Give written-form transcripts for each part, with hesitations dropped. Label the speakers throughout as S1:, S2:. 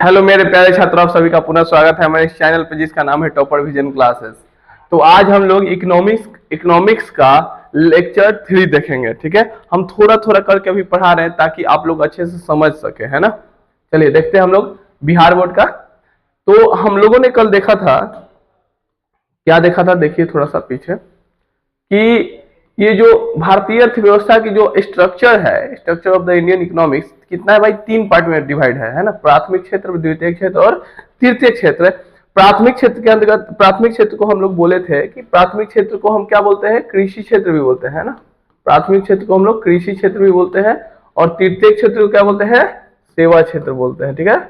S1: Hello मेरे प्यारे छात्रों, आप सभी का पुनः स्वागत है हमारे इस चैनल पे जिसका नाम है टॉपर विजन क्लासेस। तो आज हम लोग इकोनॉमिक्स का लेक्चर 3 देखेंगे। ठीक है, हम थोड़ा थोड़ा करके अभी पढ़ा रहे हैं ताकि आप लोग अच्छे से समझ सके, है ना। चलिए देखते हैं हम लोग बिहार बोर्ड का। तो हम लोगों ने कल देखा था, क्या देखा था, देखिए थोड़ा सा पीछे, कि ये जो भारतीय अर्थव्यवस्था की जो स्ट्रक्चर है, structure of the Indian economics, कितना है भाई, 3 पार्ट में डिवाइड है ना। प्राथमिक क्षेत्र, द्वितीय क्षेत्र और तृतीय क्षेत्र। प्राथमिक क्षेत्र के अंतर्गत, प्राथमिक क्षेत्र को हम लोग बोले थे कि प्राथमिक क्षेत्र को हम क्या बोलते हैं, कृषि क्षेत्र भी बोलते हैं ना। प्राथमिक क्षेत्र को हम लोग कृषि क्षेत्र भी बोलते हैं और तृतीय क्षेत्र को क्या बोलते हैं, सेवा क्षेत्र बोलते हैं। ठीक है,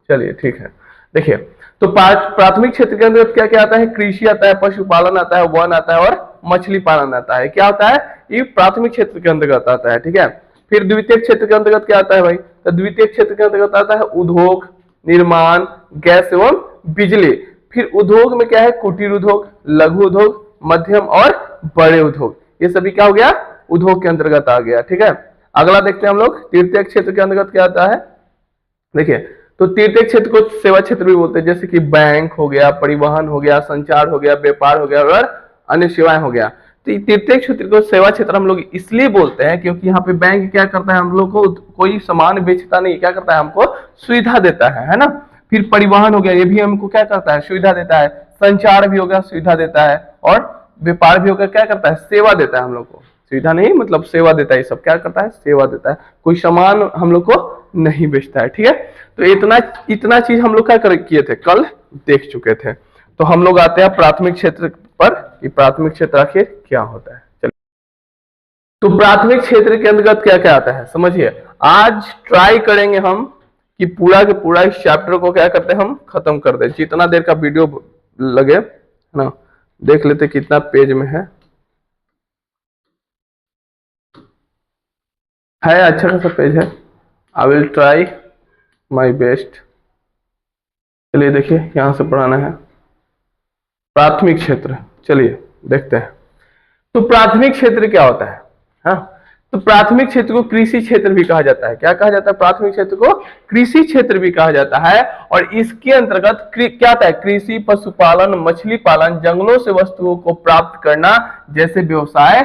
S1: चलिए ठीक है। देखिए, तो प्राथमिक क्षेत्र के अंतर्गत क्या क्या आता है, कृषि आता है, पशुपालन आता है, वन आता है और मछली पालन आता है। क्या होता है, ये प्राथमिक क्षेत्र के अंतर्गत आता है। ठीक है, फिर द्वितीय क्षेत्र के अंतर्गत क्या आता है भाई, तो द्वितीय क्षेत्र के अंतर्गत आता है उद्योग, निर्माण, गैस एवं बिजली। फिर उद्योग में क्या है, कुटीर उद्योग, लघु उद्योग, मध्यम और बड़े उद्योग। ये सभी क्या हो गया, उद्योग के अंतर्गत आ गया। ठीक है, अगला देखते हैं हम लोग, तृतीय क्षेत्र के अंतर्गत क्या आता है। देखिए, तो तृतीय क्षेत्र को सेवा क्षेत्र भी बोलते हैं, जैसे कि बैंक हो गया, परिवहन हो गया, संचार हो गया, व्यापार हो गया और अन्य सेवाएं हो गया। तो तृतीय क्षेत्र को सेवा क्षेत्र हम लोग इसलिए बोलते हैं क्योंकि यहाँ पे बैंक क्या करता है, हम लोग को कोई सामान बेचता नहीं, क्या करता है, हमको सुविधा देता है ना। फिर परिवहन हो गया, ये भी हमको क्या करता है, सुविधा देता है। संचार भी हो गया, सुविधा देता है। और व्यापार भी होकर क्या करता है, सेवा देता है हम लोग को। सुविधा नहीं मतलब सेवा देता है, ये सब क्या करता है, सेवा देता है। कोई सामान हम लोग को नहीं बेचता है। ठीक है, तो इतना इतना चीज हम लोग क्या किए थे, कल देख चुके थे। तो हम लोग आते हैं प्राथमिक क्षेत्र पर कि प्राथमिक क्षेत्र आखिर क्या होता है। चलिए, तो प्राथमिक क्षेत्र के अंतर्गत क्या क्या आता है समझिए। आज ट्राई करेंगे हम कि पूरा के पूरा इस चैप्टर को क्या करते हैं, हम खत्म कर दे। जितना देर का वीडियो लगे ना, देख लेते कितना पेज में है अच्छा खासा पेज है। I will try my best. चलिए देखिए, यहां से पढ़ाना है प्राथमिक क्षेत्र। चलिए देखते हैं, तो प्राथमिक क्षेत्र क्या होता है। हाँ, तो प्राथमिक क्षेत्र को कृषि क्षेत्र भी कहा जाता है। क्या कहा जाता है, प्राथमिक क्षेत्र को कृषि क्षेत्र भी कहा जाता है। और इसके अंतर्गत क्या आता है, कृषि, पशुपालन, मछली पालन, जंगलों से वस्तुओं को प्राप्त करना जैसे व्यवसाय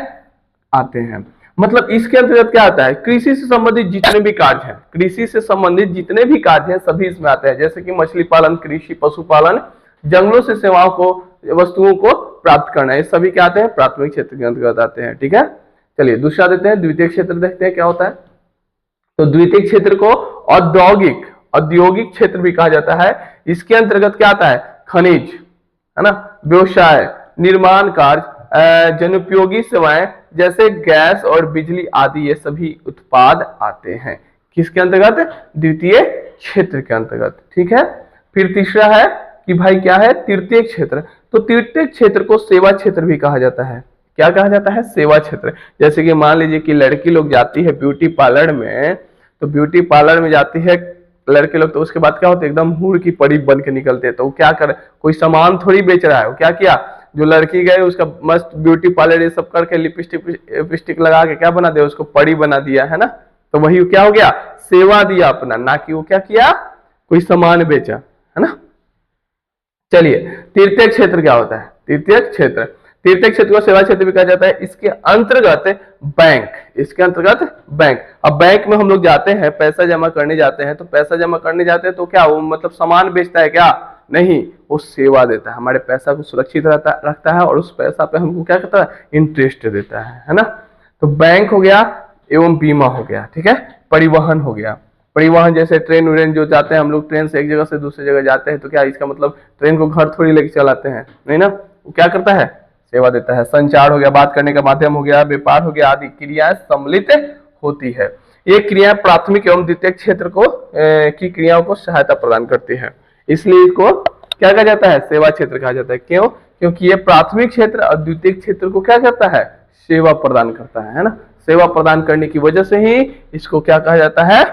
S1: आते हैं। मतलब इसके अंतर्गत क्या आता है, कृषि से संबंधित जितने भी कार्य हैं, कृषि से संबंधित जितने भी कार्य हैं सभी इसमें आते हैं। जैसे कि मछली पालन, कृषि, पशुपालन, जंगलों से सेवाओं को, वस्तुओं को प्राप्त करना, ये सभी क्या आते हैं, प्राथमिक क्षेत्र के अंतर्गत आते हैं। ठीक है, चलिए दूसरा देते हैं, द्वितीय क्षेत्र देखते हैं क्या होता है। तो द्वितीय क्षेत्र को औद्योगिक औद्योगिक क्षेत्र भी कहा जाता है। इसके अंतर्गत क्या आता है, खनिज, है ना, व्यवसाय, निर्माण कार्य, जनोपयोगी सेवाएं जैसे गैस और बिजली आदि, ये सभी उत्पाद आते हैं किसके अंतर्गत, द्वितीय क्षेत्र के अंतर्गत। ठीक है, फिर तीसरा है कि भाई क्या है, तृतीय क्षेत्र। तो तृतीय क्षेत्र को सेवा क्षेत्र भी कहा जाता है। क्या कहा जाता है, सेवा क्षेत्र। जैसे कि मान लीजिए कि लड़की लोग जाती है ब्यूटी पार्लर में, तो ब्यूटी पार्लर में जाती है लड़के लोग, तो उसके बाद क्या होता है, एकदम हूर की परी बन के निकलते हैं। तो वो क्या करे, कोई सामान थोड़ी बेच रहा है, वो क्या किया, जो लड़की गए उसका मस्त ब्यूटी पार्लर ये सब करके लिपस्टिक लगा के क्या बना दिया, उसको परी बना दिया, है ना। तो वही क्या हो गया, सेवा दिया अपना, ना कि वो क्या किया, कोई सामान बेचा, है ना। चलिए, तृतीय क्षेत्र क्या होता है, तृतीय क्षेत्र को सेवा क्षेत्र भी कहा जाता है। इसके अंतर्गत बैंक, इसके अंतर्गत बैंक। अब बैंक में हम लोग जाते हैं, पैसा जमा करने जाते हैं, तो पैसा जमा करने जाते हैं तो क्या वो मतलब सामान बेचता है क्या, नहीं, वो सेवा देता है, हमारे पैसा को सुरक्षित रखता है और उस पैसा पे हमको क्या करता है, इंटरेस्ट देता है ना। तो बैंक हो गया एवं बीमा हो गया। ठीक है, परिवहन हो गया, परिवहन जैसे ट्रेन व्रेन जो जाते हैं, हम लोग ट्रेन से एक जगह से दूसरी जगह जाते हैं, तो क्या इसका मतलब ट्रेन को घर थोड़ी लेके चलाते हैं, नहीं ना, वो क्या करता है, सेवा देता है। संचार हो गया, बात करने का माध्यम हो गया, व्यापार हो गया, आदि क्रियाएं सम्मिलित होती है। ये क्रिया प्राथमिक एवं द्वितीय क्षेत्र को की क्रियाओं को सहायता प्रदान करती है, इसलिए इसको क्या कहा जाता है, सेवा क्षेत्र कहा जाता है। क्यों, क्योंकि ये प्राथमिक क्षेत्र और द्वितीय क्षेत्र को क्या करता है, सेवा प्रदान करता है ना। सेवा प्रदान करने की वजह से ही इसको क्या कहा जाता है,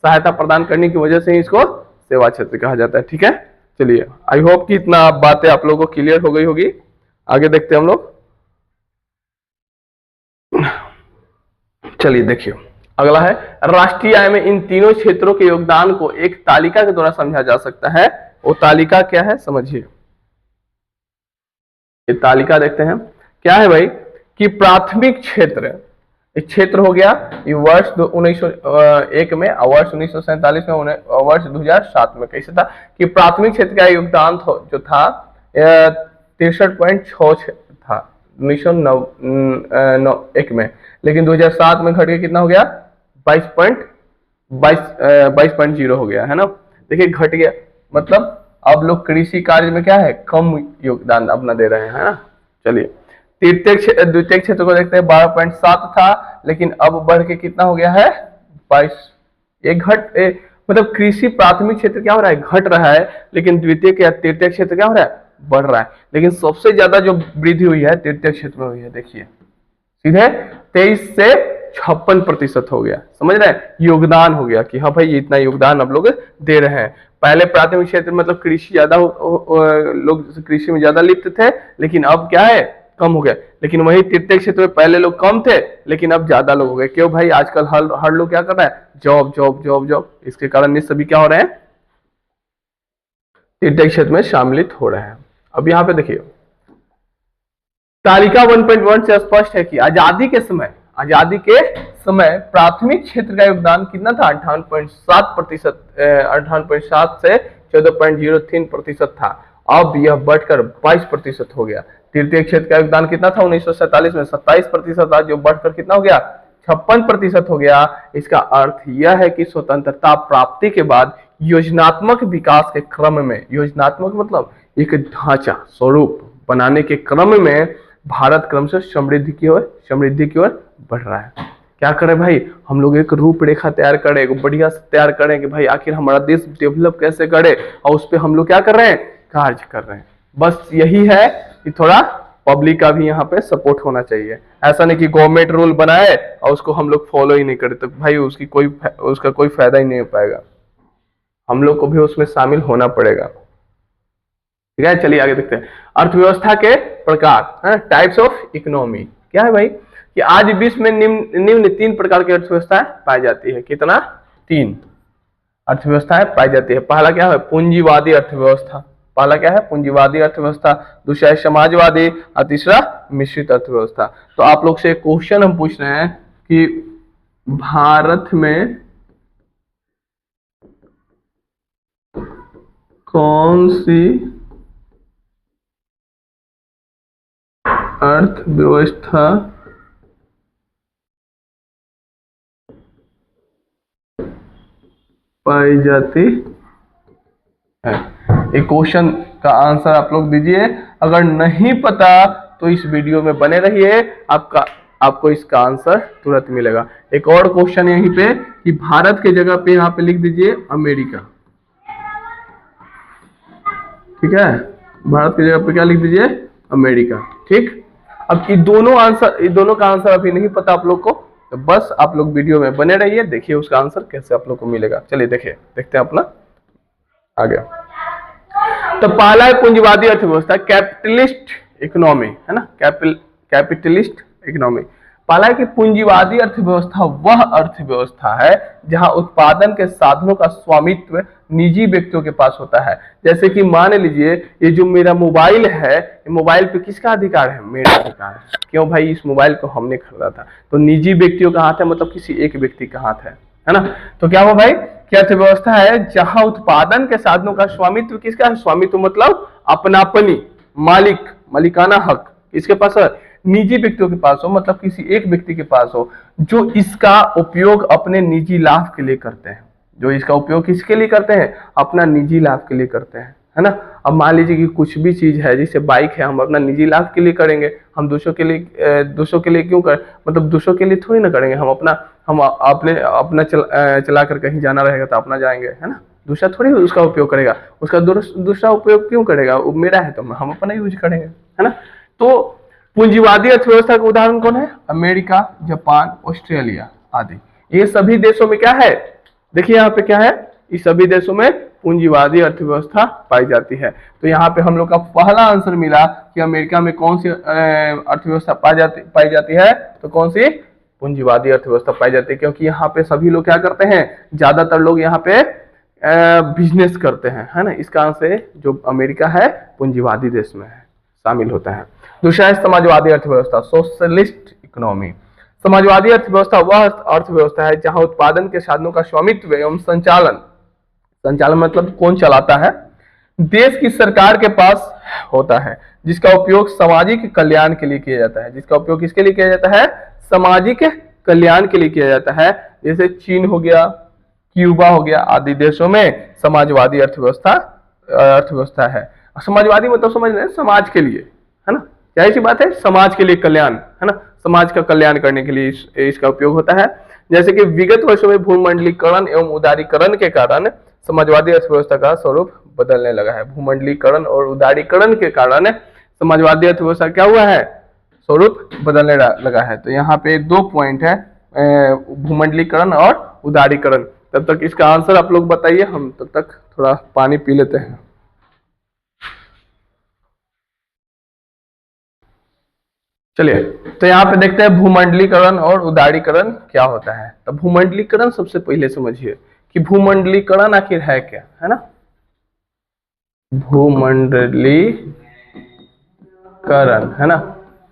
S1: सहायता प्रदान करने की वजह से ही इसको सेवा क्षेत्र कहा जाता है। ठीक है, चलिए आई होप कि इतना बातें आप लोगों को क्लियर हो गई होगी। आगे देखते हैं हम लोग। चलिए देखिए, अगला है राष्ट्रीय आय में इन तीनों क्षेत्रों के योगदान को एक तालिका के द्वारा समझा जा सकता है। वो तालिका क्या है समझिए। ये तालिका देखते हैं क्या है भाई कि प्राथमिक क्षेत्र, एक क्षेत्र हो गया ये वर्ष 1901 में, वर्ष 1947 में, वर्ष 2007 में कैसे था कि प्राथमिक क्षेत्र का योगदान जो था 63.6 था 1901 में, लेकिन 2007 में घट के कितना हो गया 22.0 हो गया है ना। देखिए घट गया, मतलब अब लोग कृषि कार्य में क्या है कम योगदान अपना दे रहे हैं, है ना। चलिए द्वितीय क्षेत्र को देखते हैं 12.7 था, लेकिन अब बढ़ के कितना हो गया है 22। मतलब कृषि प्राथमिक क्षेत्र क्या हो रहा है घट रहा है, लेकिन द्वितीय या तृतीय क्षेत्र क्या हो रहा है बढ़ रहा है। लेकिन सबसे ज्यादा जो वृद्धि हुई है तृतीय क्षेत्र में हुई है, देखिए सीधे 23 से 56% हो गया। समझ रहे हैं योगदान हो गया कि हाँ भाई इतना योगदान अब लोग दे रहे हैं। पहले प्राथमिक क्षेत्र मतलब कृषि ज्यादा लोग कृषि में ज्यादा लिप्त थे, लेकिन अब क्या है कम हो गया। लेकिन वही तृतीय क्षेत्र में पहले लोग कम थे, लेकिन अब ज्यादा लोग हो गए। क्यों भाई आजकल हर लोग क्या कर रहा है जॉब जॉब जॉब जॉब, इसके कारण ये सभी क्या हो रहे हैं तृतीय क्षेत्र में शामिलित हो रहे हैं। अब यहाँ पे देखिए तालिका 1.1 से स्पष्ट है कि आजादी के समय प्राथमिक क्षेत्र का योगदान कितना था 58.7 से 14.03% था। अब यह बढ़कर 22% हो गया। तृतीय क्षेत्र का योगदान कितना था 1947 में 27% था, जो बढ़कर कितना हो गया 56% हो गया। इसका अर्थ यह है कि स्वतंत्रता प्राप्ति के बाद योजनात्मक विकास के क्रम में, योजनात्मक मतलब एक ढांचा स्वरूप बनाने के क्रम में भारत क्रमशः समृद्धि की ओर बढ़ रहा है। क्या करें भाई हम लोग एक रूपरेखा तैयार करें, एक बढ़िया से तैयार करें कि भाई आखिर हमारा देश डेवलप कैसे करे, और उस पर हम लोग क्या कर रहे हैं कार्य कर रहे हैं। बस यही है कि थोड़ा पब्लिक का भी यहाँ पे सपोर्ट होना चाहिए। ऐसा नहीं कि गवर्नमेंट रूल बनाए और उसको हम लोग फॉलो ही नहीं करें, तो भाई उसका कोई फायदा ही नहीं हो पाएगा। हम लोग को भी उसमें शामिल होना पड़ेगा। ठीक है चलिए आगे देखते हैं। अर्थव्यवस्था के प्रकार, टाइप्स ऑफ इकोनॉमी क्या है भाई कि आज विश्व में निम्न 3 प्रकार की अर्थव्यवस्थाएं पाई जाती है। कितना 3 अर्थव्यवस्थाएं पाई जाती है। पहला क्या है पूंजीवादी अर्थव्यवस्था, पहला क्या है पूंजीवादी अर्थव्यवस्था, दूसरा है समाजवादी और तीसरा मिश्रित अर्थव्यवस्था। तो आप लोग से एक क्वेश्चन हम पूछ रहे हैं कि भारत में कौन सी अर्थव्यवस्था पाई जाती है। एक क्वेश्चन का आंसर आप लोग दीजिए। अगर नहीं पता तो इस वीडियो में बने रहिए, आपको इसका आंसर तुरंत मिलेगा। एक और क्वेश्चन यहीं पे कि भारत के जगह पे यहाँ पे लिख दीजिए अमेरिका। ठीक है भारत की जगह पे क्या लिख दीजिए अमेरिका। ठीक अब ये दोनों का आंसर अभी नहीं पता आप लोग को, तो बस आप लोग वीडियो में बने रहिए, देखिए उसका आंसर कैसे आप लोग को मिलेगा। चलिए देखते हैं अपना आ गया। तो पहला है पूंजीवादी अर्थव्यवस्था कैपिटलिस्ट इकोनॉमी, है ना कैपिटलिस्ट इकोनॉमी। पहला है कि पूंजीवादी अर्थव्यवस्था वह अर्थव्यवस्था है जहां उत्पादन के साधनों का स्वामित्व निजी व्यक्तियों के पास होता है। जैसे कि मान लीजिए ये जो मेरा मोबाइल है, मोबाइल पे किसका अधिकार है मेरा अधिकार है। क्यों भाई इस मोबाइल को हमने खरीदा था, तो निजी व्यक्तियों का हाथ है, मतलब किसी एक व्यक्ति का हाथ है ना। तो क्या हुआ भाई क्या अर्थव्यवस्था है जहां उत्पादन के साधनों का स्वामित्व किसका है, स्वामित्व मतलब अपनापनी मालिकाना हक किसके पास है निजी व्यक्तियों के पास हो, मतलब किसी एक व्यक्ति के पास हो जो इसका उपयोग अपने निजी लाभ के लिए करते हैं। जो इसका उपयोग किसके लिए करते हैं अपना निजी लाभ के लिए करते हैं, है ना। अब मान लीजिए कि कुछ भी चीज है जैसे बाइक है, हम अपना निजी लाभ के लिए करेंगे, हम दूसरों के लिए क्यों करें, मतलब दूसरों के लिए थोड़ी ना करेंगे। हम अपना चला कर कहीं जाना रहेगा तो अपना जाएंगे, है ना। दूसरा थोड़ी उसका उपयोग करेगा, उसका दूसरा उपयोग क्यों करेगा, वो मेरा है तो हम अपना यूज करेंगे, है ना। तो पूंजीवादी अर्थव्यवस्था का उदाहरण कौन है अमेरिका, जापान, ऑस्ट्रेलिया आदि। ये सभी देशों में क्या है देखिए यहाँ पे क्या है, इस सभी देशों में पूंजीवादी अर्थव्यवस्था पाई जाती है। तो यहाँ पे हम लोग का पहला आंसर मिला कि अमेरिका में कौन सी अर्थव्यवस्था पाई जाती है, तो कौन सी पूंजीवादी अर्थव्यवस्था पाई जाती है, क्योंकि यहाँ पे सभी लोग क्या करते हैं, ज्यादातर लोग यहाँ पे बिजनेस करते हैं, है ना। इस कारण से जो अमेरिका है पूंजीवादी देश में है, शामिल होता है। दूसरा है समाजवादी अर्थव्यवस्था, सोशलिस्ट इकोनॉमी। समाजवादी अर्थव्यवस्था वह अर्थव्यवस्था है जहां उत्पादन के साधनों का स्वामित्व एवं संचालन, संचालन मतलब कौन चलाता है, देश की सरकार के पास होता है, जिसका उपयोग सामाजिक कल्याण के लिए किया जाता है। जिसका उपयोग किसके लिए किया जाता है, सामाजिक कल्याण के लिए किया जाता है। जैसे चीन हो गया, क्यूबा हो गया आदि देशों में समाजवादी अर्थव्यवस्था है। समाजवादी मतलब समझ रहे हैं, समाज के लिए, है ना, क्या ऐसी बात है, समाज के लिए कल्याण, है ना, समाज का कल्याण करने के लिए इसका उपयोग होता है। जैसे कि विगत वर्षों में भूमंडलीकरण एवं उदारीकरण के कारण समाजवादी अर्थव्यवस्था का स्वरूप बदलने लगा है। भूमंडलीकरण और उदारीकरण के कारण समाजवादी अर्थव्यवस्था क्या हुआ है, स्वरूप बदलने लगा है। तो यहाँ पे 2 पॉइंट है, भूमंडलीकरण और उदारीकरण। तब तक इसका आंसर आप लोग बताइए, हम तब तक थोड़ा पानी पी लेते हैं। चलिए, तो यहाँ पे देखते हैं भूमंडलीकरण और उदारीकरण क्या होता है। तो भूमंडलीकरण सबसे पहले समझिए कि भूमंडलीकरण आखिर है क्या, है ना। भूमंडलीकरण, है ना।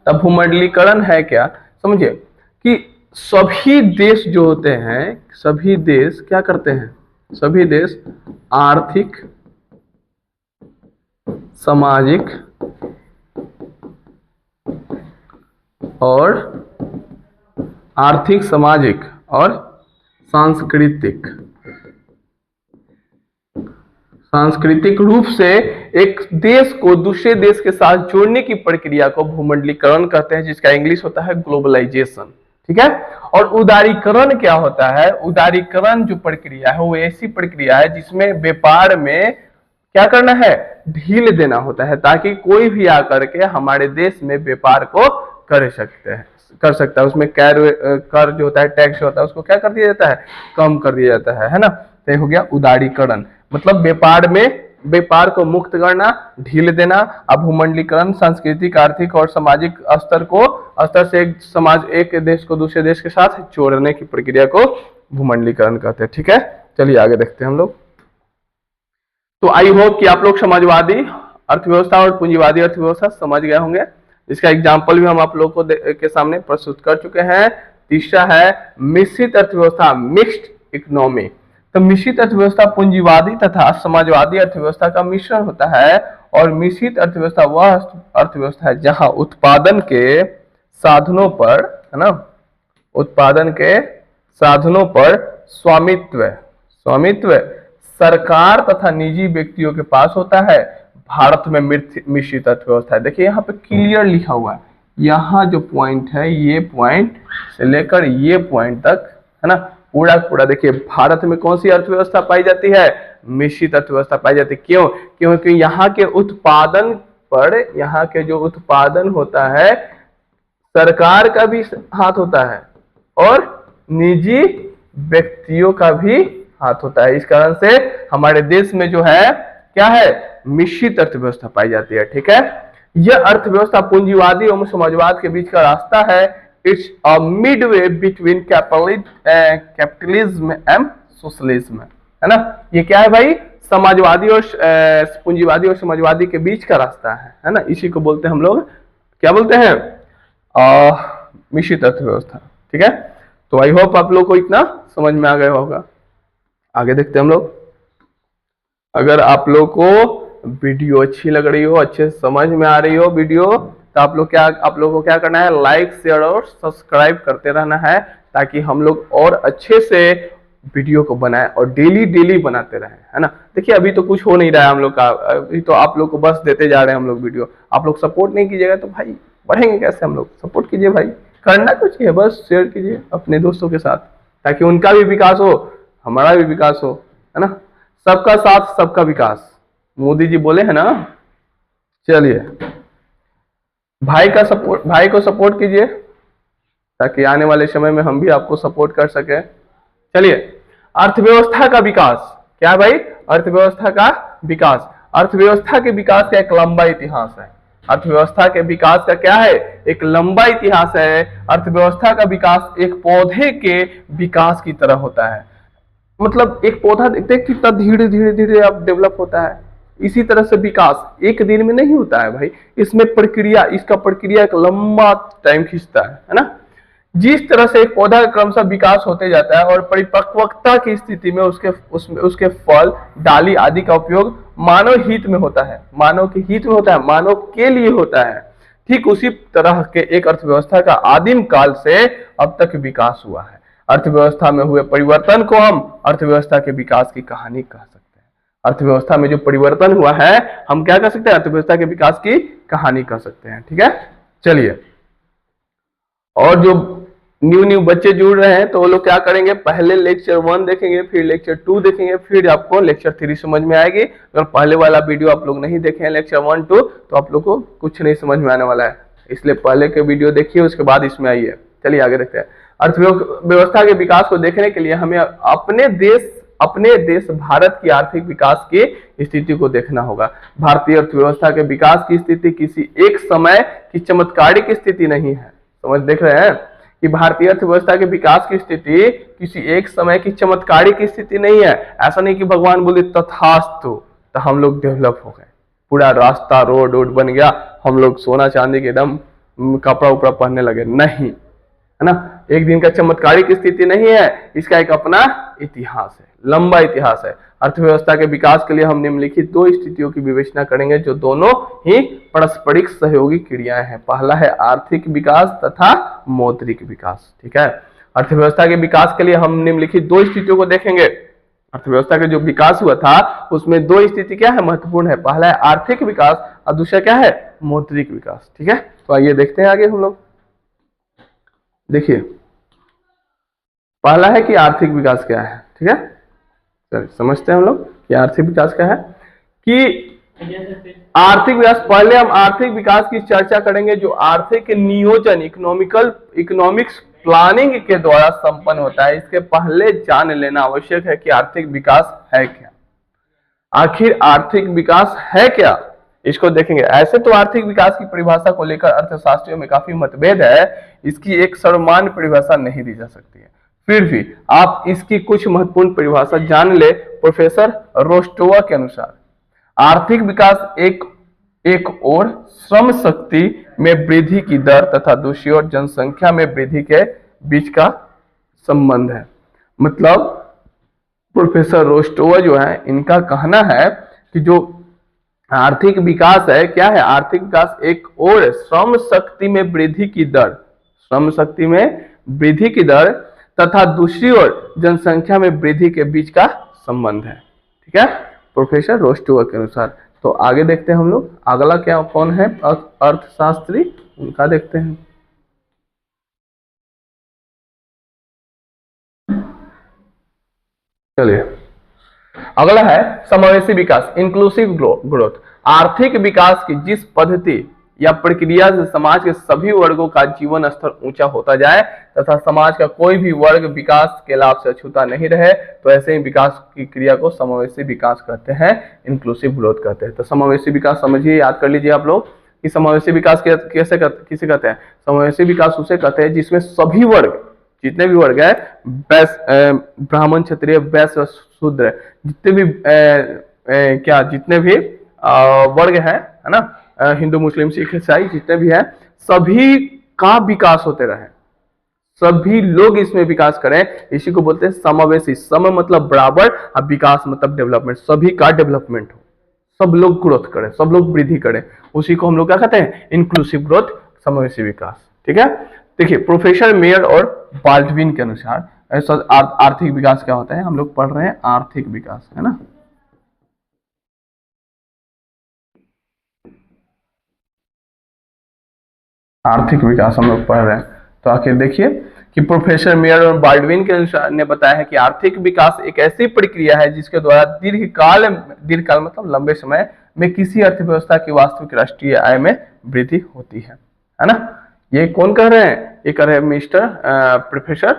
S1: तब भूमंडलीकरण है क्या, समझिए कि सभी देश जो होते हैं, सभी देश क्या करते हैं, सभी देश आर्थिक, सामाजिक और सांस्कृतिक रूप से एक देश को दूसरे देश के साथ जोड़ने की प्रक्रिया को भूमंडलीकरण कहते हैं, जिसका इंग्लिश होता है ग्लोबलाइजेशन, ठीक है। और उदारीकरण क्या होता है, उदारीकरण जो प्रक्रिया है वो ऐसी प्रक्रिया है जिसमें व्यापार में क्या करना है, ढील देना होता है, ताकि कोई भी आकर के हमारे देश में व्यापार को कर सकता है। उसमें कर जो होता है, टैक्स होता है, उसको क्या कर दिया जाता है, कम कर दिया जाता है ना। तो ये हो गया उदारीकरण, मतलब व्यापार को मुक्त करना, ढील देना। अब भूमंडलीकरण सांस्कृतिक, आर्थिक और सामाजिक स्तर से एक देश को दूसरे देश के साथ जोड़ने की प्रक्रिया को भूमंडलीकरण कहते हैं, ठीक है। चलिए आगे देखते हैं हम लोग। तो आई होप कि आप लोग समाजवादी अर्थव्यवस्था और पूंजीवादी अर्थव्यवस्था समझ गए होंगे। इसका एग्जाम्पल भी हम आप लोगों के सामने प्रस्तुत कर चुके हैं। तीसरा है मिश्रित अर्थव्यवस्था, मिक्स्ड इकोनॉमी। तो मिश्रित अर्थव्यवस्था पूंजीवादी तथा समाजवादी अर्थव्यवस्था का मिश्रण होता है। और मिश्रित अर्थव्यवस्था वह अर्थव्यवस्था है जहां उत्पादन के साधनों पर, है ना, उत्पादन के साधनों पर स्वामित्व सरकार तथा निजी व्यक्तियों के पास होता है। भारत में मिश्रित अर्थव्यवस्था है। देखिए यहाँ पे क्लियर लिखा हुआ है, यहाँ जो पॉइंट है ये पॉइंट से लेकर ये पॉइंट तक, है ना, पूरा देखिए भारत में कौन सी अर्थव्यवस्था पाई जाती है, मिश्रित अर्थव्यवस्था पाई जाती है। क्यों, क्योंकि यहाँ के उत्पादन पर, यहाँ के जो उत्पादन होता है सरकार का भी हाथ होता है और निजी व्यक्तियों का भी हाथ होता है। इस कारण से हमारे देश में जो है क्या है, मिश्रित अर्थव्यवस्था पाई जाती है, ठीक है। यह अर्थव्यवस्था पूंजीवादी और समाजवाद के बीच का रास्ता है। It's a Midway between capitalism and socialism, है ना। ये क्या है भाई, समाजवादी और पूंजीवादी और समाजवादी के बीच का रास्ता है ना। इसी को बोलते हैं हम लोग, क्या बोलते हैं, मिश्रित अर्थव्यवस्था, ठीक है। तो आई होप आप लोग को इतना समझ में आ गया होगा। आगे देखते हैं हम लोग। अगर आप लोग को वीडियो अच्छी लग रही हो, अच्छे समझ में आ रही हो वीडियो, तो आप लोग को क्या करना है, लाइक शेयर और सब्सक्राइब करते रहना है, ताकि हम लोग और अच्छे से वीडियो को बनाएं और डेली बनाते रहें, है ना। देखिए अभी तो कुछ हो नहीं रहा है हम लोग का, अभी तो आप लोग को बस देते जा रहे हैं हम लोग वीडियो। आप लोग सपोर्ट नहीं कीजिएगा तो भाई बढ़ेंगे कैसे हम लोग, सपोर्ट कीजिए भाई, करना कुछ है, बस शेयर कीजिए अपने दोस्तों के साथ, ताकि उनका भी विकास हो, हमारा भी विकास हो, है ना। सबका साथ सबका विकास, मोदी जी बोले हैं ना। चलिए भाई को सपोर्ट कीजिए, ताकि आने वाले समय में हम भी आपको सपोर्ट कर सके। चलिए, अर्थव्यवस्था का विकास क्या है भाई, अर्थव्यवस्था का विकास, अर्थव्यवस्था के विकास का एक लंबा इतिहास है। अर्थव्यवस्था के विकास का क्या है, एक लंबा इतिहास है। अर्थव्यवस्था का विकास एक पौधे के विकास की तरह होता है। मतलब एक पौधा देखते हैं कितना धीरे धीरे धीरे अब डेवलप होता है, इसी तरह से विकास एक दिन में नहीं होता है भाई, इसमें प्रक्रिया, इसका प्रक्रिया एक लंबा टाइम खींचता है ना। जिस तरह से एक पौधा का क्रमशः विकास होते जाता है और परिपक्वता की स्थिति में उसके फल, डाली आदि का उपयोग मानव हित में होता है, मानव के हित में होता है, मानव के लिए होता है। ठीक उसी तरह के एक अर्थव्यवस्था का आदिम काल से अब तक विकास हुआ है। अर्थव्यवस्था में हुए परिवर्तन को हम अर्थव्यवस्था के विकास की कहानी कह सकते हैं। अर्थव्यवस्था में जो परिवर्तन हुआ है हम क्या कह सकते हैं, अर्थव्यवस्था के विकास की कहानी कह सकते हैं। ठीक है, चलिए। और जो न्यू बच्चे जुड़ रहे हैं तो वो लोग क्या करेंगे, पहले लेक्चर 1 देखेंगे, फिर लेक्चर 2 देखेंगे, फिर आपको लेक्चर 3 समझ में आएगी। अगर पहले वाला वीडियो आप लोग नहीं देखे हैं लेक्चर 1 2 तो आप लोग को कुछ नहीं समझ में आने वाला है, इसलिए पहले के वीडियो देखिए उसके बाद इसमें आइए। चलिए आगे देखते हैं। अर्थव्यवस्था के विकास को देखने के लिए हमें अपने देश भारत की आर्थिक विकास की स्थिति को देखना होगा। भारतीय अर्थव्यवस्था के विकास की स्थिति किसी एक समय की चमत्कारिक स्थिति नहीं है। समझ देख रहे हैं कि भारतीय अर्थव्यवस्था के विकास की स्थिति किसी एक समय की चमत्कारिक स्थिति नहीं है। ऐसा नहीं कि भगवान बोले तथास्तु तो हम लोग डेवलप हो गए, पूरा रास्ता रोड बन गया, हम लोग सोना चांदी के एकदम कपड़ा उपड़ा पहनने लगे, नहीं, है ना। एक दिन का चमत्कारिक स्थिति नहीं है, इसका एक अपना इतिहास है, लंबा इतिहास है। अर्थव्यवस्था के विकास के लिए हम निम्नलिखित 2 स्थितियों की विवेचना करेंगे जो दोनों ही पारस्परिक सहयोगी क्रियाएं हैं। पहला है आर्थिक विकास तथा मौद्रिक विकास। ठीक है, अर्थव्यवस्था के विकास के लिए हम निम्नलिखित 2 स्थितियों को देखेंगे। अर्थव्यवस्था का जो विकास हुआ था उसमें 2 स्थिति क्या है, महत्वपूर्ण है। पहला है आर्थिक विकास और दूसरा क्या है, मौद्रिक विकास। ठीक है, तो आइए देखते हैं आगे हम लोग। देखिए पहला है कि आर्थिक विकास क्या है। ठीक है, चलिए समझते हैं हम लोग कि आर्थिक विकास क्या है। कि आर्थिक विकास, पहले हम आर्थिक विकास की चर्चा करेंगे जो आर्थिक नियोजन, इकोनॉमिक्स प्लानिंग के द्वारा संपन्न होता है। इसके पहले जान लेना आवश्यक है कि आर्थिक विकास है क्या। आखिर आर्थिक विकास है क्या, इसको देखेंगे। ऐसे तो आर्थिक विकास की परिभाषा को लेकर अर्थशास्त्रियों में काफी मतभेद है, इसकी एक सर्वमान्य परिभाषा नहीं दी जा सकती है। फिर भी आप इसकी कुछ महत्वपूर्ण परिभाषा जान ले। प्रोफेसर रोस्टोवा के अनुसार आर्थिक विकास एक ओर श्रम शक्ति में वृद्धि की दर तथा दूसरी ओर जनसंख्या में वृद्धि के बीच का संबंध है। मतलब प्रोफेसर रोस्टोवा जो है, इनका कहना है कि जो आर्थिक विकास है क्या है, आर्थिक विकास एक और श्रम शक्ति में वृद्धि की दर, श्रम शक्ति में वृद्धि की दर तथा दूसरी ओर जनसंख्या में वृद्धि के बीच का संबंध है। ठीक है, प्रोफेसर रोस्टोवा के अनुसार। तो आगे देखते हैं हम लोग, अगला क्या कौन है अर्थशास्त्री, उनका देखते हैं। चलिए अगला है समावेशी विकास, इंक्लूसिव ग्रोथ। आर्थिक विकास की जिस पद्धति या प्रक्रिया से समाज के सभी वर्गों का जीवन स्तर ऊंचा होता जाए तथा समाज का कोई भी वर्ग विकास के लाभ से अछूता नहीं रहे, तो ऐसे ही विकास की क्रिया को समावेशी विकास कहते हैं, इंक्लूसिव ग्रोथ कहते हैं। तो समावेशी विकास समझिए, याद कर लीजिए आप लोग कि समावेशी विकास किसे कहते हैं। समावेशी विकास उसे कहते हैं जिसमें सभी वर्ग, जितने भी वर्ग है, ब्राह्मण क्षत्रिय वैश्य शूद्र, जितने भी जितने भी वर्ग है ना, हिंदू मुस्लिम सिख ईसाई जितने भी हैं, सभी का विकास होते रहे, सभी लोग इसमें विकास करें, इसी को बोलते हैं समावेशी। सम मतलब बराबर और विकास मतलब डेवलपमेंट, सभी का डेवलपमेंट हो, सब लोग ग्रोथ करें, सब लोग वृद्धि करें, उसी को हम लोग क्या कहते हैं, इंक्लूसिव ग्रोथ, समावेशी विकास। ठीक है, देखिए प्रोफेसर मेयर और बाल्डविन के अनुसार ऐसा आर्थिक विकास क्या होता है, हम लोग पढ़ रहे हैं आर्थिक विकास, है ना। आर्थिक विकास हम लोग पढ़ रहे हैं, तो आखिर देखिए कि प्रोफेसर मेयर और बाल्डविन के अनुसार ने बताया है कि आर्थिक विकास एक ऐसी प्रक्रिया है जिसके द्वारा दीर्घकाल मतलब लंबे समय में किसी अर्थव्यवस्था की वास्तविक राष्ट्रीय आय में वृद्धि होती है ना। ये कौन कह रहे हैं, ये कह रहे हैं मिस्टर प्रोफेसर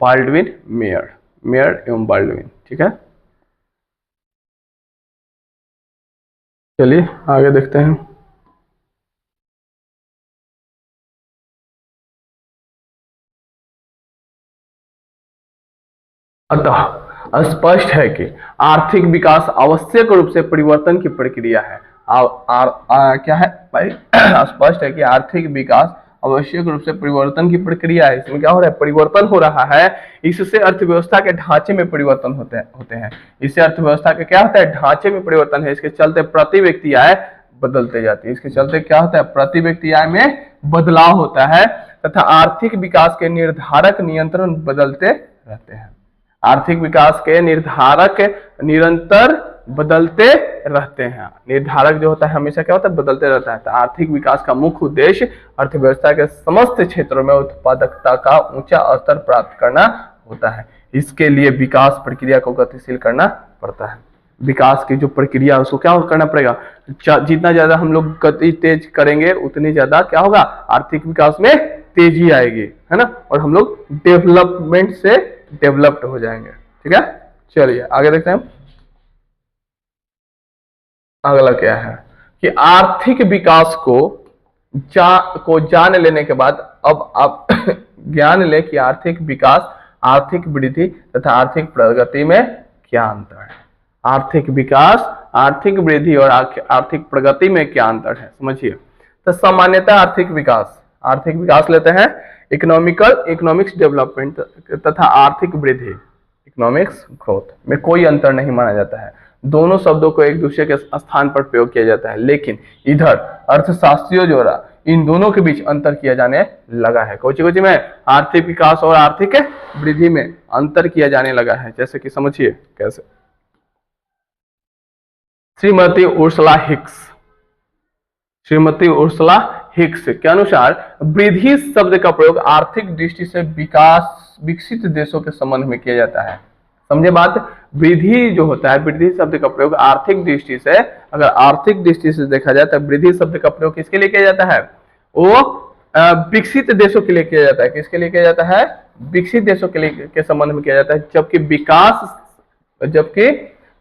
S1: बाल्डविन मेयर एवं बाल्डविन। ठीक है, चलिए आगे देखते हैं। अतः स्पष्ट है कि आर्थिक विकास आवश्यक रूप से परिवर्तन की प्रक्रिया है। क्या है भाई? स्पष्ट है कि आर्थिक विकास आवश्यक रूप से परिवर्तन की प्रक्रिया है। इसमें क्या हो रहा है? परिवर्तन हो रहा है। इससे अर्थव्यवस्था के ढांचे में परिवर्तन होते हैं। इससे अर्थव्यवस्था के क्या होता है? ढांचे में परिवर्तन है। इसके चलते प्रति व्यक्ति आय बदलते जाती है। इसके चलते क्या होता है? प्रति व्यक्ति आय में बदलाव होता है तथा आर्थिक विकास के निर्धारक नियंत्रण बदलते रहते हैं। आर्थिक विकास के निर्धारक निरंतर बदलते रहते हैं। निर्धारक जो होता है हमेशा क्या होता है? बदलते रहता है। तो आर्थिक विकास का मुख्य उद्देश्य अर्थव्यवस्था के समस्त क्षेत्रों में उत्पादकता का ऊंचा स्तर प्राप्त करना होता है। इसके लिए विकास प्रक्रिया को गतिशील करना पड़ता है। विकास की जो प्रक्रिया उसको क्या करना पड़ेगा? जितना ज्यादा हम लोग गति तेज करेंगे उतनी ज्यादा क्या होगा? आर्थिक विकास में तेजी आएगी, है ना, और हम लोग डेवलपमेंट से डेवलप्ड हो जाएंगे। ठीक है, चलिए आगे देखते हैं। अगला क्या है कि आर्थिक विकास को जान लेने के बाद अब आप ज्ञान ले कि आर्थिक विकास, आर्थिक वृद्धि तथा आर्थिक प्रगति में क्या अंतर है। आर्थिक विकास, आर्थिक वृद्धि और आर्थिक प्रगति में क्या अंतर है, समझिए। तो सामान्यतः आर्थिक विकास लेते हैं इकोनॉमिक्स डेवलपमेंट तथा आर्थिक वृद्धि इकोनॉमिक्स ग्रोथ में कोई अंतर नहीं माना जाता है। दोनों शब्दों को एक दूसरे के स्थान पर प्रयोग किया जाता है, लेकिन इधर अर्थशास्त्रियों द्वारा इन दोनों के बीच अंतर किया जाने लगा है। कोची में आर्थिक विकास और आर्थिक वृद्धि में अंतर किया जाने लगा है। जैसे कि समझिए कैसे। श्रीमती उर्सुला हिक्स के अनुसार वृद्धि शब्द का प्रयोग आर्थिक दृष्टि से विकसित देशों के संबंध में किया जाता है। समझे बात? वृद्धि जो होता है, वृद्धि शब्द का प्रयोग आर्थिक दृष्टि से, अगर आर्थिक दृष्टि से देखा जाए तो वृद्धि शब्द का प्रयोग किसके लिए किया जाता है? वो विकसित देशों के लिए किया जाता है। किसके लिए किया जाता है? विकसित देशों के लिए के संबंध में किया जाता है। जबकि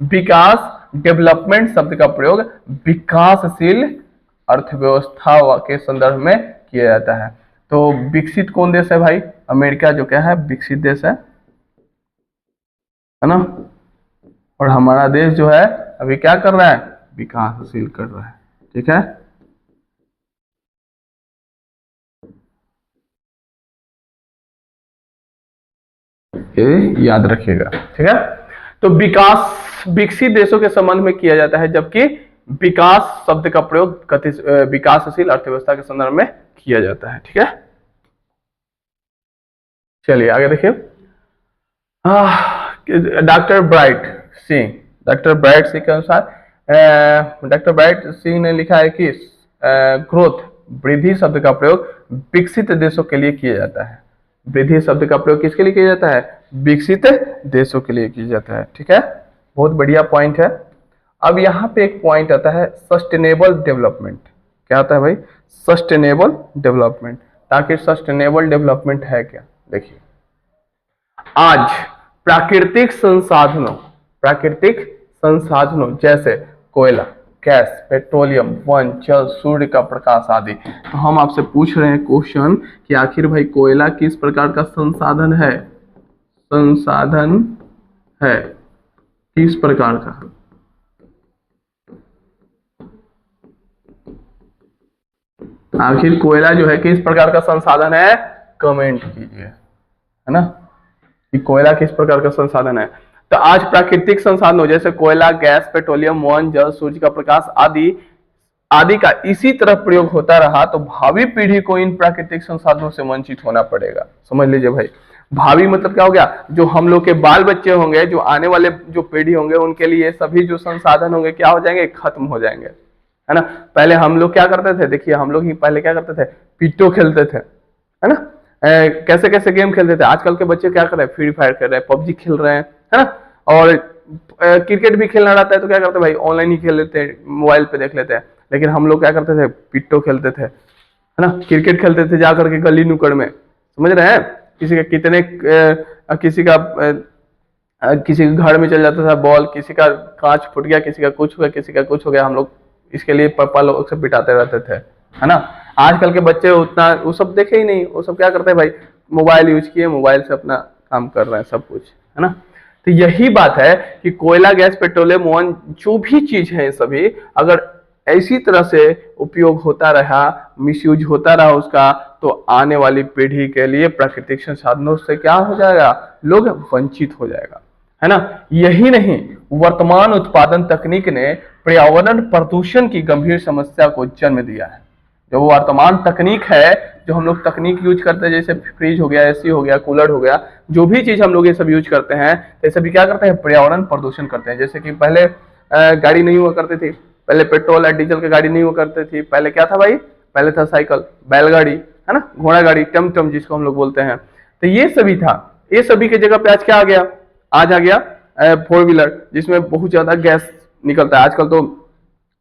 S1: विकास डेवलपमेंट शब्द का प्रयोग विकासशील अर्थव्यवस्था के संदर्भ में किया जाता है। तो विकसित कौन देश है भाई? अमेरिका जो क्या है? विकसित देश है ना। और हमारा देश जो है अभी क्या कर रहा है? विकासशील कर रहा है। ठीक है, ये याद रखिएगा। ठीक है, तो विकास विकसित देशों के संबंध में किया जाता है, जबकि विकास शब्द का प्रयोग विकासशील अर्थव्यवस्था के संदर्भ में किया जाता है। ठीक है, चलिए आगे देखिए। डॉक्टर ब्राइट सिंह के अनुसार डॉक्टर ब्राइट सिंह ने लिखा है कि ग्रोथ, वृद्धि शब्द का प्रयोग विकसित देशों के लिए किया जाता है। वृद्धि शब्द का प्रयोग किसके लिए किया जाता है? विकसित देशों के लिए किया जाता है। ठीक है, बहुत बढ़िया पॉइंट है। अब यहाँ पे एक पॉइंट आता है सस्टेनेबल डेवलपमेंट। क्या आता है भाई? Sustainable development. ताकि सस्टेनेबल डेवलपमेंट है क्या? देखिए, आज प्राकृतिक संसाधनों जैसे कोयला, गैस, पेट्रोलियम, वन, जल, सूर्य का प्रकाश आदि। तो हम आपसे पूछ रहे हैं क्वेश्चन कि आखिर भाई कोयला किस प्रकार का संसाधन है? किस प्रकार का? आखिर कोयला जो है किस प्रकार का संसाधन है? कमेंट कीजिए, है ना, कि कोयला किस प्रकार का संसाधन है। तो आज प्राकृतिक संसाधनों जैसे कोयला, गैस, पेट्रोलियम, वन, जल, सूर्य का प्रकाश आदि का इसी तरह प्रयोग होता रहा तो भावी पीढ़ी को इन प्राकृतिक संसाधनों से वंचित होना पड़ेगा। समझ लीजिए भाई, भावी मतलब क्या हो गया? जो हम लोग के बाल बच्चे होंगे, जो आने वाले जो पीढ़ी होंगे, उनके लिए सभी जो संसाधन होंगे क्या हो जाएंगे? खत्म हो जाएंगे, है ना। पहले हम लोग क्या करते थे? देखिए, हम लोग ही पहले क्या करते थे? पिट्टो खेलते थे, है ना। कैसे कैसे गेम खेलते थे। आजकल के बच्चे क्या कर रहे हैं? फ्री फायर खेल रहे हैं, पबजी खेल रहे हैं, है ना। और क्रिकेट भी खेलना रहता है तो क्या करते हैं भाई? ऑनलाइन ही खेल लेते हैं, मोबाइल पे देख लेते हैं। लेकिन हम लोग क्या करते थे? पिट्टो खेलते थे, है ना। क्रिकेट खेलते थे जाकर के गली नुक्कड़ में, समझ रहे हैं। किसी के घर में चल जाता था बॉल, किसी का कांच फूट गया, किसी का कुछ हो गया, हम लोग इसके लिए पापा लोग से पिटाते रहते थे, है ना। आजकल के बच्चे उतना वो सब देखे ही नहीं। वो सब क्या करते हैं भाई? मोबाइल यूज किए, मोबाइल से अपना काम कर रहे हैं, सब कुछ, है ना। तो यही बात है कि कोयला, गैस, पेट्रोलियम, वन, जो भी चीज है सभी, अगर ऐसी तरह से उपयोग होता रहा, मिसयूज होता रहा उसका, तो आने वाली पीढ़ी के लिए प्राकृतिक संसाधनों से क्या हो जाएगा, लोग वंचित हो जाएगा, है ना। यही नहीं, वर्तमान उत्पादन तकनीक ने पर्यावरण प्रदूषण की गंभीर समस्या को जन्म दिया है। जो वर्तमान तकनीक है, जो हम लोग तकनीक यूज करते हैं, जैसे फ्रिज हो गया, एसी हो गया, कूलर हो गया, जो भी चीज हम लोग ये सब यूज करते हैं, ये सभी क्या करते हैं, पर्यावरण प्रदूषण करते हैं। जैसे कि पहले गाड़ी नहीं हुआ करती थी, पहले पेट्रोल या डीजल की गाड़ी नहीं हुआ करती थी, पहले क्या था भाई, पहले था साइकिल, बैलगाड़ी, है ना, घोड़ा गाड़ी, टमटम जिसको हम लोग बोलते हैं। तो ये सभी था, ये सभी की जगह पे आज क्या आ गया, आज आ गया 4 व्हीलर, जिसमें बहुत ज्यादा गैस निकलता है। आजकल तो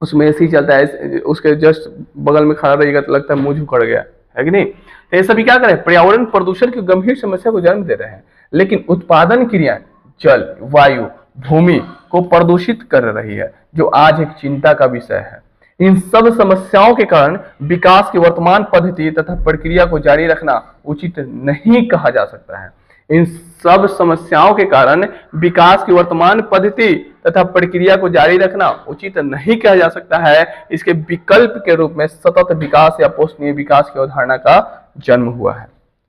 S1: उसमें एसी चलता है, उसके जस्ट बगल में खड़ा रहेगा तो लगता है मुंह झुकड़ गया, है कि नहीं। तो ये सभी क्या करें, पर्यावरण प्रदूषण की गंभीर समस्या को जन्म दे रहे हैं। लेकिन उत्पादन क्रिया जल, वायु, भूमि को प्रदूषित कर रही है, जो आज एक चिंता का विषय है। इन सब समस्याओं के कारण विकास की वर्तमान पद्धति तथा प्रक्रिया को जारी रखना उचित नहीं कहा जा सकता है। इन सब समस्याओं के कारण विकास की वर्तमान पद्धति तथा प्रक्रिया को जारी रखना उचित नहीं कहा जा सकता है। इसके विकल्प के रूप में सतत विकास या पोषणीय विकास की अवधारणा का जन्म हुआ है।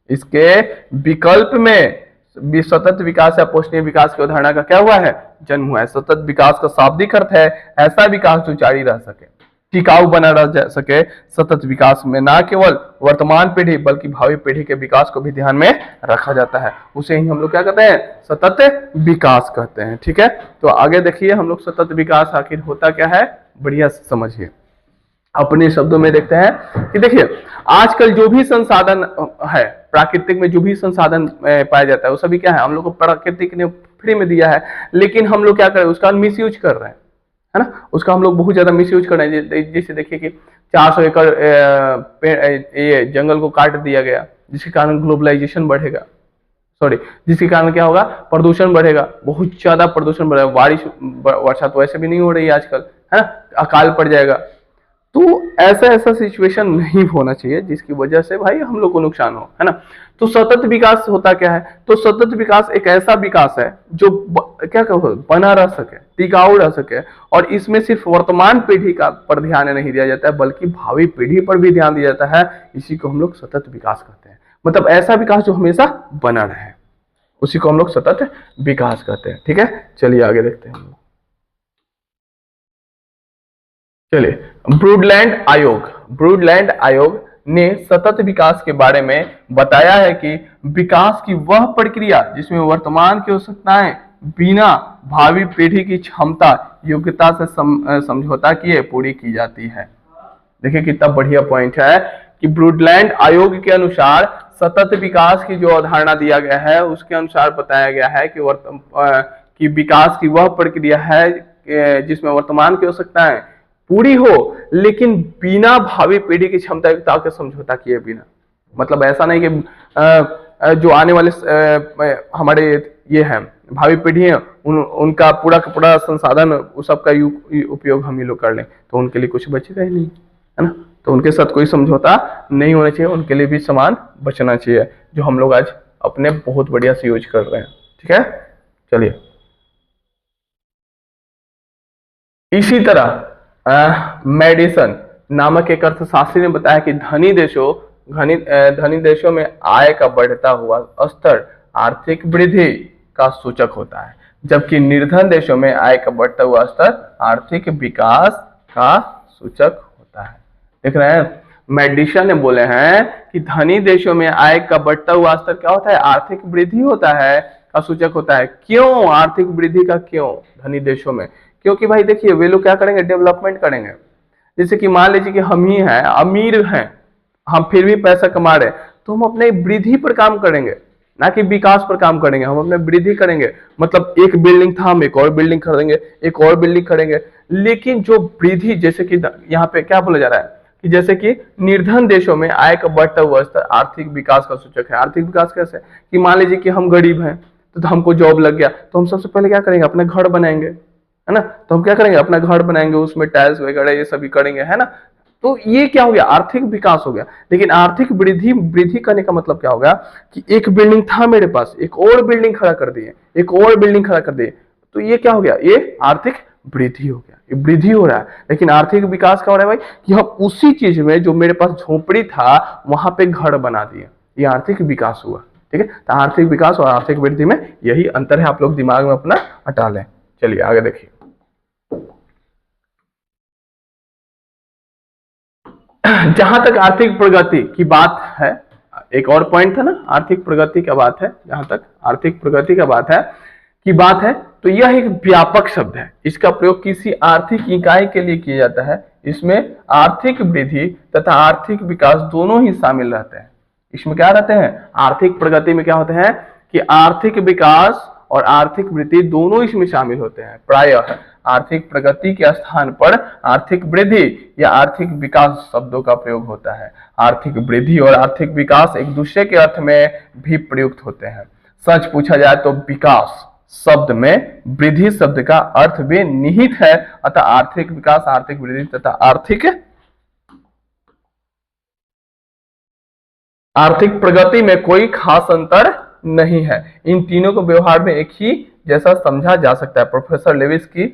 S1: इसके विकल्प में सतत विकास या पोषणीय विकास की अवधारणा का क्या हुआ है, जन्म हुआ है। सतत विकास का शाब्दिक अर्थ है ऐसा विकास जो जारी रह सके, टिकाऊ बना रह जा सके। सतत विकास में न केवल वर्तमान पीढ़ी बल्कि भावी पीढ़ी के विकास को भी ध्यान में रखा जाता है। उसे ही हम लोग क्या कहते हैं, सतत विकास कहते हैं। ठीक है, तो आगे देखिए हम लोग सतत विकास आखिर होता क्या है, बढ़िया समझिए। अपने शब्दों में देखते हैं कि देखिए आजकल जो भी संसाधन है, प्राकृतिक में जो भी संसाधन पाया जाता है, वो सभी क्या है, हम लोग को प्राकृतिक ने फ्री में दिया है, लेकिन हम लोग क्या कर रहे हैं, उसका मिसयूज कर रहे हैं, है ना। उसका हम लोग बहुत ज्यादा मिसयूज कर रहे हैं। जैसे देखिए कि 400 एकड़ ये जंगल को काट दिया गया, जिसके कारण ग्लोबलाइजेशन बढ़ेगा, सॉरी, जिसके कारण क्या होगा, प्रदूषण बढ़ेगा, बहुत ज्यादा प्रदूषण बढ़ेगा। बारिश वर्षा तो वैसे भी नहीं हो रही है आजकल, है ना, अकाल पड़ जाएगा। तो ऐसा ऐसा सिचुएशन नहीं होना चाहिए जिसकी वजह से भाई हम लोग को नुकसान हो, है ना। तो सतत विकास होता क्या है, तो सतत विकास एक ऐसा विकास है जो क्या कहो, बना रह सके, टिकाऊ रह सके, और इसमें सिर्फ वर्तमान पीढ़ी का पर ध्यान नहीं दिया जाता है बल्कि भावी पीढ़ी पर भी ध्यान दिया जाता है। इसी को हम लोग सतत विकास कहते हैं। मतलब ऐसा विकास जो हमेशा बना रहे, उसी को हम लोग सतत विकास कहते हैं। ठीक है, चलिए आगे देखते हैं। चलिए, ब्रूडलैंड आयोग ने सतत विकास के बारे में बताया है कि विकास की वह प्रक्रिया जिसमें वर्तमान की आवश्यकताएं बिना भावी पीढ़ी की क्षमता, योग्यता से समझौता किए पूरी की जाती है। देखिए कितना बढ़िया पॉइंट है कि ब्रूडलैंड आयोग के अनुसार सतत विकास की जो अवधारणा दिया गया है, उसके अनुसार बताया गया है कि विकास की वह प्रक्रिया है जिसमें वर्तमान की आवश्यकताएं पूरी हो, लेकिन बिना भावी पीढ़ी की क्षमता युक्ता के समझौता किए बिना। मतलब ऐसा नहीं कि जो आने वाले हमारे ये हैं भावी पीढ़ी है, उनका पूरा का पूरा संसाधन उस सबका उपयोग हम ही लोग कर लें, तो उनके लिए कुछ बचेगा ही नहीं, है ना। तो उनके साथ कोई समझौता नहीं होना चाहिए, उनके लिए भी समान बचना चाहिए, जो हम लोग आज अपने बहुत बढ़िया से यूज कर रहे हैं। ठीक है, चलिए। इसी तरह मेडिसन नामक एक अर्थशास्त्री ने बताया कि धनी देशों में आय का बढ़ता हुआ स्तर आर्थिक वृद्धि का सूचक होता है, जबकि निर्धन देशों में आय का बढ़ता हुआ स्तर आर्थिक विकास का सूचक होता है। देख रहे हैं, मेडिसन ने बोले हैं कि धनी देशों में आय का बढ़ता हुआ स्तर क्या होता है, आर्थिक वृद्धि होता है, का सूचक होता है। क्यों आर्थिक वृद्धि का, क्यों धनी देशों में, क्योंकि भाई देखिए वे लोग क्या करेंगे, डेवलपमेंट करेंगे। जैसे कि मान लीजिए कि हम ही हैं, अमीर हैं, हम फिर भी पैसा कमा रहे हैं, तो हम अपने वृद्धि पर काम करेंगे, ना कि विकास पर काम करेंगे। हम अपने वृद्धि करेंगे, मतलब एक बिल्डिंग था, हम एक और बिल्डिंग खरीदेंगे, एक और बिल्डिंग करेंगे। लेकिन जो वृद्धि, जैसे कि यहाँ पे क्या बोला जा रहा है कि जैसे कि निर्धन देशों में आय का बढ़ता हुआ स्तर आर्थिक विकास का सूचक है। आर्थिक विकास कैसे, कि मान लीजिए कि हम गरीब हैं, तो हमको जॉब लग गया, तो हम सबसे पहले क्या करेंगे, अपना घर बनाएंगे, है ना। तो हम क्या करेंगे, अपना घर बनाएंगे, उसमें टाइल्स वगैरह ये सभी करेंगे, है ना। तो ये क्या हो गया, आर्थिक विकास हो गया। लेकिन आर्थिक वृद्धि वृद्धि करने का मतलब क्या हो गया कि एक बिल्डिंग था मेरे पास, एक और बिल्डिंग खड़ा कर दिए, एक और बिल्डिंग खड़ा कर दिए, तो ये क्या हो गया, ये आर्थिक वृद्धि हो गया, ये वृद्धि हो रहा है। लेकिन आर्थिक विकास क्या हो रहा है भाई कि हम उसी चीज में जो मेरे पास झोपड़ी था वहां पे घर बना दिए, ये आर्थिक विकास हुआ। ठीक है, तो आर्थिक विकास और आर्थिक वृद्धि में यही अंतर है, आप लोग दिमाग में अपना हटा लें। चलिए आगे देखिए। जहां तक आर्थिक प्रगति की बात है, एक और पॉइंट था ना, आर्थिक प्रगति का बात है, जहां तक आर्थिक प्रगति का बात है की बात है, तो यह एक व्यापक शब्द है। इसका प्रयोग किसी आर्थिक इकाई के लिए किया जाता है। इसमें आर्थिक वृद्धि तथा आर्थिक विकास दोनों ही शामिल रहते हैं। इसमें क्या रहते हैं, आर्थिक प्रगति में क्या होते हैं कि आर्थिक विकास और आर्थिक वृद्धि दोनों इसमें शामिल होते हैं। प्रायः आर्थिक प्रगति के स्थान पर आर्थिक वृद्धि या आर्थिक विकास शब्दों का प्रयोग होता है। आर्थिक वृद्धि और आर्थिक विकास एक दूसरे के अर्थ में भी प्रयुक्त होते हैं। सच पूछा जाए तो विकास शब्द में वृद्धि शब्द का अर्थ भी निहित है, अतः आर्थिक विकास, आर्थिक वृद्धि तथा आर्थिक प्रगति में कोई खास अंतर नहीं है। इन तीनों को व्यवहार में एक ही जैसा समझा जा सकता है। प्रोफेसर लेविस की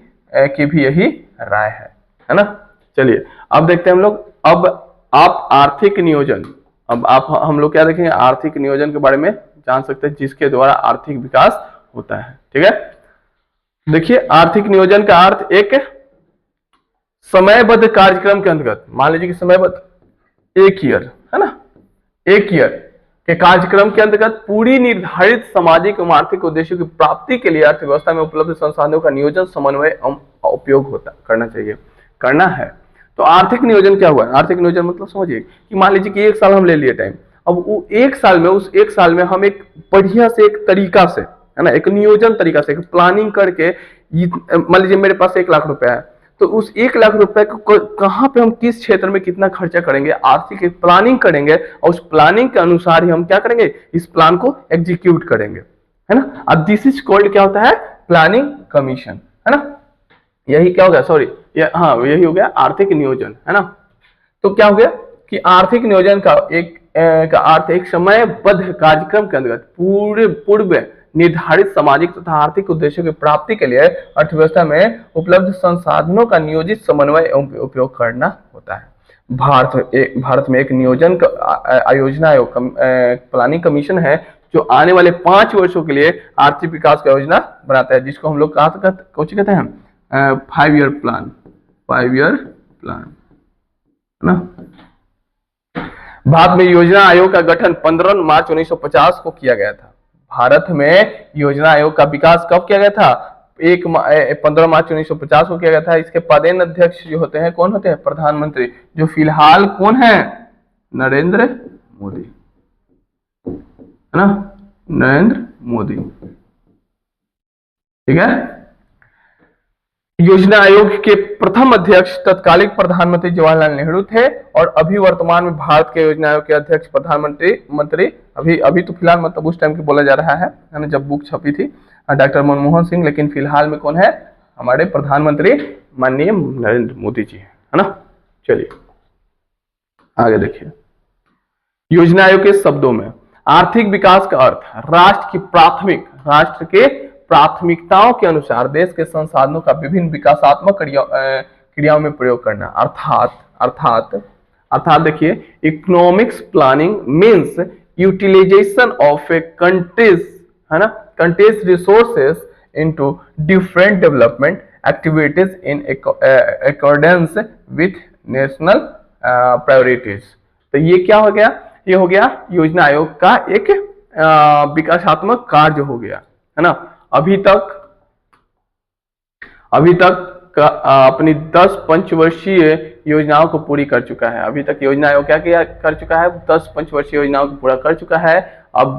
S1: भी यही राय है ना। चलिए अब देखते हैं हम लोग, अब आप आर्थिक नियोजन, अब आप हम लोग क्या देखेंगे, आर्थिक नियोजन के बारे में जान सकते हैं जिसके द्वारा आर्थिक विकास होता है। ठीक है, देखिए आर्थिक नियोजन का अर्थ एक समयबद्ध कार्यक्रम के अंतर्गत, मान लीजिए कि समयबद्ध एक ईयर है ना, एक ईयर के कार्यक्रम के अंतर्गत पूरी निर्धारित सामाजिक एवं आर्थिक उद्देश्यों की प्राप्ति के लिए अर्थव्यवस्था में उपलब्ध संसाधनों का नियोजन, समन्वय एवं उपयोग करना चाहिए, करना है। तो आर्थिक नियोजन क्या हुआ, आर्थिक नियोजन मतलब समझिए कि मान लीजिए कि एक साल हम ले लिए टाइम, अब वो एक साल में, उस एक साल में हम एक बढ़िया से एक तरीका से है ना, एक नियोजन तरीका से, एक प्लानिंग करके, मान लीजिए मेरे पास 1 लाख रुपया है, तो उस 1 लाख रुपए को कहां पे हम किस क्षेत्र में कितना खर्चा करेंगे, आर्थिक एक प्लानिंग करेंगे और उस प्लानिंग के अनुसार ही हम क्या करेंगे, इस प्लान को एग्जीक्यूट करेंगे, है ना। अब दिस इज कॉल्ड क्या होता है, प्लानिंग कमीशन, है ना। यही क्या हो गया, सॉरी हाँ यही हो गया आर्थिक नियोजन, है ना। तो क्या हो गया कि आर्थिक नियोजन का अर्थ एक समयबद्ध कार्यक्रम के अंतर्गत पूर्व निर्धारित सामाजिक तथा आर्थिक उद्देश्यों की प्राप्ति के लिए अर्थव्यवस्था में उपलब्ध संसाधनों का नियोजित समन्वय एवं उपयोग करना होता है। भारत में एक नियोजन आयोजना आयोग प्लानिंग कमीशन है जो आने वाले 5 वर्षों के लिए आर्थिक विकास का योजना बनाता है, जिसको हम लोग कहते हैं 5 ईयर प्लान, 5 ईयर प्लान, है ना। भारत में योजना आयोग का गठन 15 मार्च 1950 को किया गया था। भारत में योजना आयोग का विकास कब किया गया था, 15 मार्च 1950 को किया गया था। इसके पदेन अध्यक्ष जो होते हैं, कौन होते हैं, प्रधानमंत्री, जो फिलहाल कौन है, नरेंद्र मोदी, है ना, नरेंद्र मोदी। ठीक है, योजना आयोग के प्रथम अध्यक्ष तत्कालिक प्रधानमंत्री जवाहरलाल नेहरू थे और अभी वर्तमान में भारत के योजना आयोग के अध्यक्ष प्रधानमंत्री अभी तो फिलहाल मतलब उस टाइम की बोला जा रहा है ना, जब बुक छपी थी डॉक्टर मनमोहन सिंह, लेकिन फिलहाल में कौन है, हमारे प्रधानमंत्री माननीय नरेंद्र मोदी जी है ना। चलिए आगे देखिए, योजना आयोग के शब्दों में आर्थिक विकास का अर्थ राष्ट्र के प्राथमिकताओं के अनुसार देश के संसाधनों का विभिन्न विकासात्मक क्रियाओं में प्रयोग करना, अर्थात देखिए, economics planning means utilization of a countries, है ना, countries resources into different development activities in accordance with national priorities. तो ये क्या हो गया, ये हो गया योजना आयोग का एक विकासात्मक कार्य हो गया, है ना। अभी तक अपनी 10 पंचवर्षीय योजनाओं को पूरी कर चुका है। अभी तक योजना आयोग क्या कर चुका है, 10 पंचवर्षीय योजनाओं को पूरा कर चुका है। अब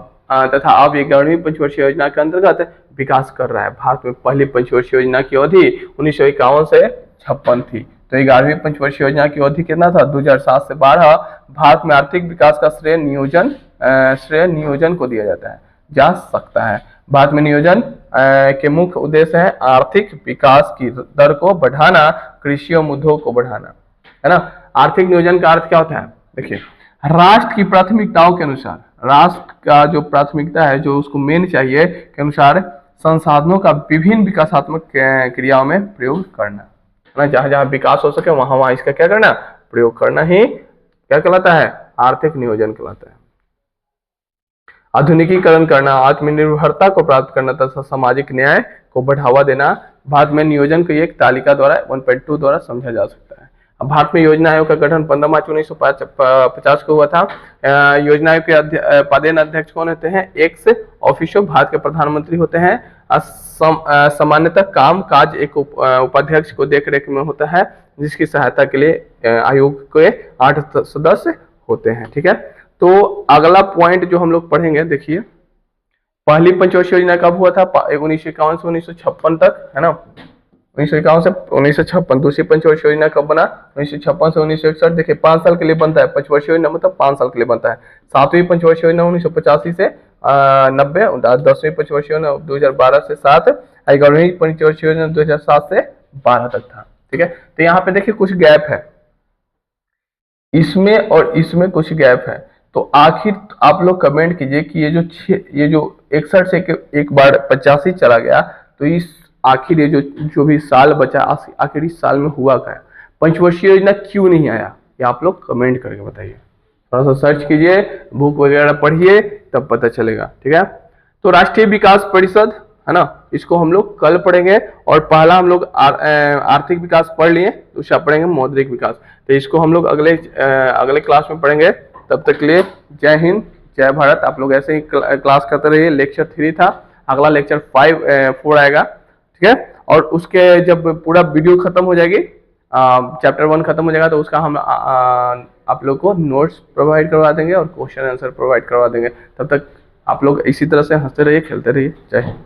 S1: तथा अब 11वीं पंचवर्षीय योजना के अंतर्गत विकास कर रहा है। भारत में पहली पंचवर्षीय योजना की अवधि 1951 से 56 थी, तो 11वीं पंचवर्षीय योजना की अवधि कितना था, 2007 से 12। भारत में आर्थिक विकास का श्रेय नियोजन को दिया जा सकता है। भारत में नियोजन के मुख्य उद्देश्य है आर्थिक विकास की दर को बढ़ाना, कृषि और उद्योग को बढ़ाना, है ना। आर्थिक नियोजन का अर्थ क्या होता है? देखिए, राष्ट्र की प्राथमिकताओं के अनुसार, राष्ट्र का जो प्राथमिकता है, जो उसको मेन चाहिए के अनुसार संसाधनों का विभिन्न विकासात्मक क्रियाओं में प्रयोग करना, है ना। जहां जहां विकास हो सके वहां वहां इसका क्या करना, प्रयोग करना ही क्या कहलाता है? आर्थिक नियोजन कहलाता है। आधुनिकीकरण करना, आत्मनिर्भरता को प्राप्त करना तथा सामाजिक न्याय को बढ़ावा देना भारत में नियोजन को एक तालिका द्वारा 1.2 द्वारा समझा जा सकता है। अब भारत में योजना आयोग का गठन 15 मार्च 1950 को हुआ था। योजना आयोग के पदेन अध्यक्ष कौन होते हैं? एक्स ऑफिशियो भारत के प्रधानमंत्री होते हैं। सामान्यतः काम काज एक उपाध्यक्ष को देख रेख में होता है, जिसकी सहायता के लिए आयोग के 8 सदस्य होते हैं। ठीक है, तो अगला पॉइंट जो हम लोग पढ़ेंगे, देखिए, पहली पंचवर्षीय योजना कब हुआ था? 1951 से 1956 तक, है ना। 1951 से 1956। दूसरी पंचवर्षीय योजना कब बना? 1956 से 1961। देखिए, 5 साल के लिए बनता है पंचवर्षीय योजना, मतलब 5 साल के लिए बनता है। 7वीं पंचवर्षीय योजना 1985 से 90। 10वीं पंचवर्षीय योजना 2012 से 7। 11वीं पंचवर्षीय योजना 2007 से 12 तक था। ठीक है, तो यहाँ पे देखिए कुछ गैप है, इसमें और इसमें कुछ गैप है। तो आखिर आप लोग कमेंट कीजिए कि ये जो 61 से एक बार 85 चला गया, तो इस आखिर ये जो भी साल बचा, आखिर इस साल में हुआ क्या? पंचवर्षीय योजना क्यों नहीं आया? ये आप लोग कमेंट करके बताइए। थोड़ा सा सर्च कीजिए, बुक वगैरह पढ़िए, तब पता चलेगा। ठीक है, तो राष्ट्रीय विकास परिषद, है ना, इसको हम लोग कल पढ़ेंगे। और पहला हम लोग आर्थिक विकास पढ़ लिए, दूसरा पढ़ेंगे मौद्रिक विकास। तो इसको हम लोग अगले क्लास में पढ़ेंगे। तब तक के लिए जय हिंद, जय भारत। आप लोग ऐसे ही क्लास करते रहिए। लेक्चर 3 था, अगला लेक्चर 4 आएगा। ठीक है, और उसके जब पूरा वीडियो खत्म हो जाएगी, चैप्टर 1 खत्म हो जाएगा, तो उसका हम आप लोग को नोट्स प्रोवाइड करवा देंगे और क्वेश्चन आंसर प्रोवाइड करवा देंगे। तब तक आप लोग इसी तरह से हंसते रहिए, खेलते रहिए। जय हिंद।